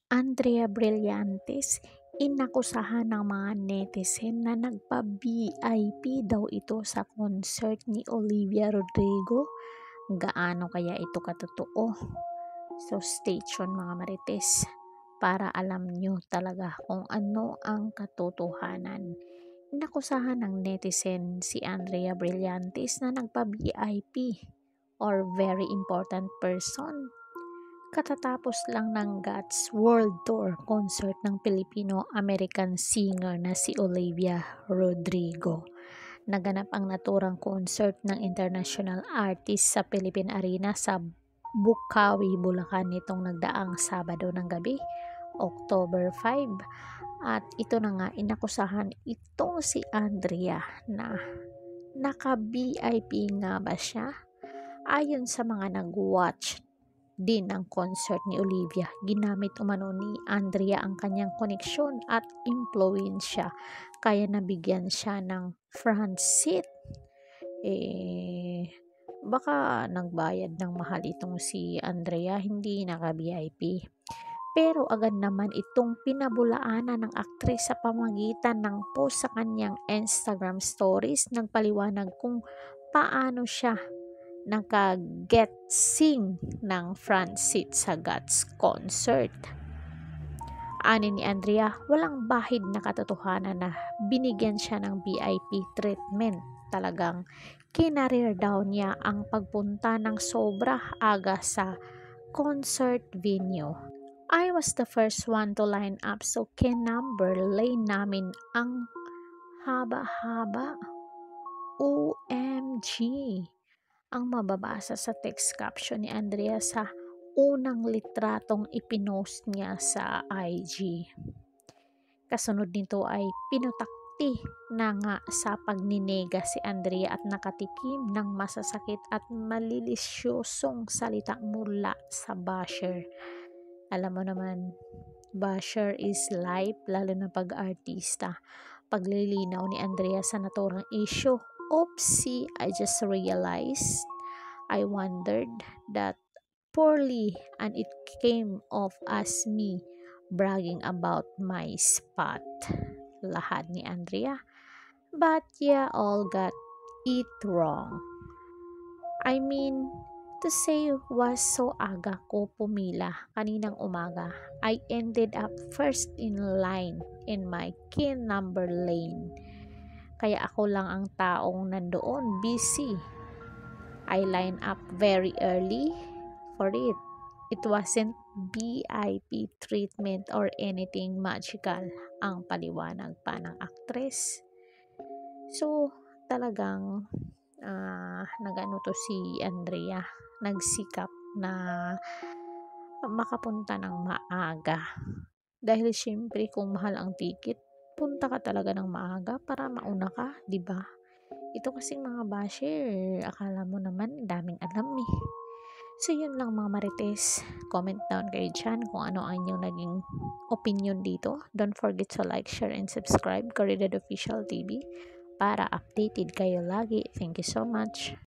Andrea Brillantes, inakusahan ng mga netizen na nagpa-VIP daw ito sa concert ni Olivia Rodrigo. Gaano kaya ito katotoo? So stay tuned mga marites para alam nyo talaga kung ano ang katotohanan. Inakusahan ng netizen si Andrea Brillantes na nagpa-VIP or very important person katatapos lang ng Guts World Tour concert ng Filipino-American singer na si Olivia Rodrigo. Naganap ang naturang concert ng international artist sa Philippine Arena sa Bukawi, Bulacan nitong nagdaang Sabado ng gabi, October 5. At ito na nga, inakusahan itong si Andrea na naka-VIP nga ba siya? Ayon sa mga nag-watch din ng concert ni Olivia, ginamit umano ni Andrea ang kanyang koneksyon at impluensya kaya nabigyan siya ng front seat. Baka nagbayad ng mahal itong si Andrea, hindi naka-VIP. Pero agad naman itong pinabulaanan ng aktres sa pamagitan ng post sa kanyang Instagram stories. Nagpaliwanag kung paano siya naka-get sing ng front seat sa Guts concert. Ani ni Andrea, walang bahid na katotohanan na binigyan siya ng VIP treatment. Talagang kinareer daw niya ang pagpunta ng sobra aga sa concert venue. I was the first one to line up so kinumber lane namin ang haba-haba. OMG! Ang mababasa sa text caption ni Andrea sa unang litratong ipinost niya sa IG. Kasunod nito ay pinutakti na nga sa pagninega si Andrea at nakatikim ng masasakit at malilisyosong salita mula sa basher. Alam mo naman, basher is life, lalo na pag-artista. Paglilinaw ni Andrea sa naturang issue, oopsie, I just realized I wondered that poorly and it came off as me bragging about my spot. Lahad ni Andrea. But yeah, all got it wrong. I mean, to say was so aga ko pumila kaninang umaga. I ended up first in line in my kin number lane. Kaya ako lang ang taong nandoon busy. I line up very early for it. It wasn't VIP treatment or anything magical, ang paliwanag pa ng aktres. So, talagang nagano to si Andrea, nagsikap na makapunta ng maaga. Dahil syempre kung mahal ang ticket, punta ka talaga ng maaga para mauna ka, 'di ba? Ito kasing mga basher, akala mo naman daming alam eh. So yun lang mga marites, comment down kayo dyan kung ano ang inyong naging opinion dito. Don't forget to like, share, and subscribe Caridad Official TV para updated kayo lagi. Thank you so much.